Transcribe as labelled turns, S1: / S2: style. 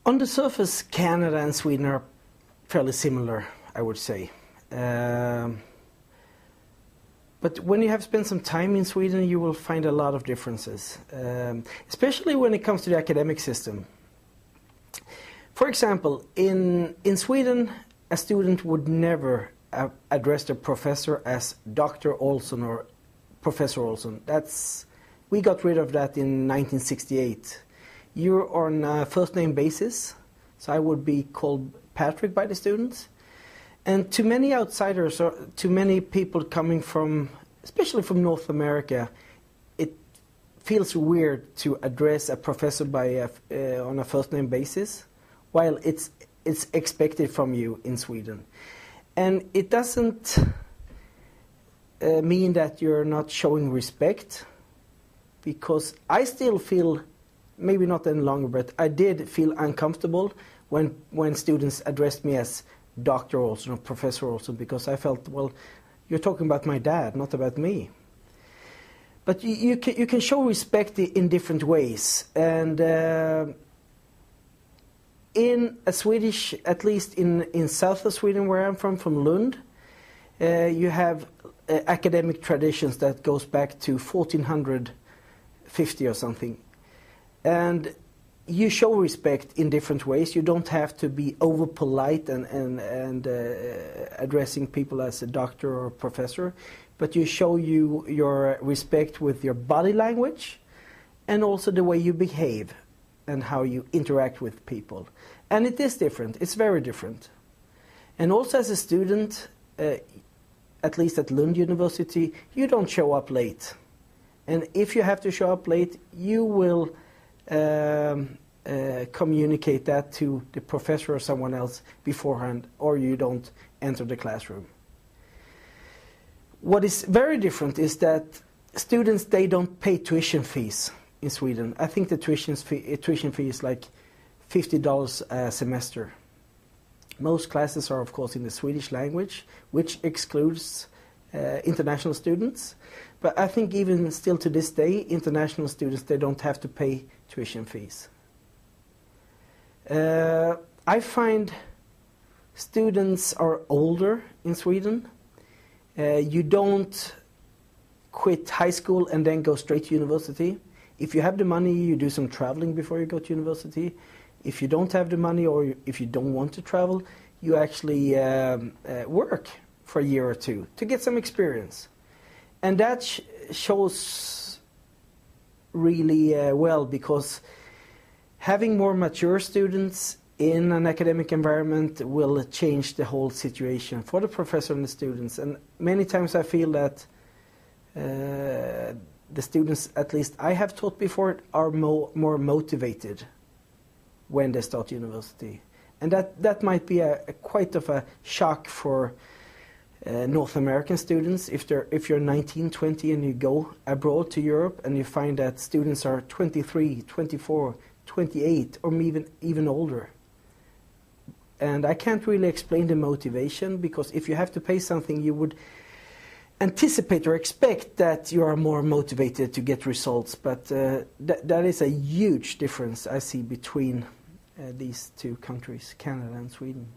S1: On the surface, Canada and Sweden are fairly similar, I would say. But when you have spent some time in Sweden, you will find a lot of differences, especially when it comes to the academic system. For example, in Sweden, a student would never address the professor as Dr. Olsson or Professor Olsson. We got rid of that in 1968. You're on a first name basis, so I would be called Patrick by the students. And to many outsiders, or to many people coming from, especially from North America, it feels weird to address a professor on a first name basis, while it's expected from you in Sweden. And it doesn't mean that you're not showing respect, because I still feel, maybe not any longer, but I did feel uncomfortable when students addressed me as Dr. Olsson or Professor Olsson, because I felt, well, you're talking about my dad, not about me. But you can show respect in different ways. And in a Swedish, at least in south of Sweden where I'm from Lund, you have academic traditions that goes back to 1450 or something. And you show respect in different ways. You don't have to be over polite and addressing people as a doctor or a professor, but you show your respect with your body language and also the way you behave and how you interact with people. And it is different. It's very different. And also as a student, at least at Lund University, you don't show up late. And if you have to show up late, you will communicate that to the professor or someone else beforehand, or you don't enter the classroom. What is very different is that students, they don't pay tuition fees in Sweden. I think the tuition fee is like $50 a semester. Most classes are, of course, in the Swedish language, which excludes international students. But I think even still to this day, international students, they don't have to pay tuition fees. I find students are older in Sweden. You don't quit high school and then go straight to university. If you have the money, you do some traveling before you go to university. If you don't have the money, or if you don't want to travel, you actually work for a year or two to get some experience. And that shows really well, because having more mature students in an academic environment will change the whole situation for the professor and the students. And many times I feel that the students, at least I have taught before, are more motivated when they start university. And that might be quite of a shock for North American students. If you're 19, 20 and you go abroad to Europe and you find that students are 23, 24, 28 or even older. And I can't really explain the motivation, because if you have to pay something, you would anticipate or expect that you are more motivated to get results. But that is a huge difference I see between these two countries, Canada and Sweden.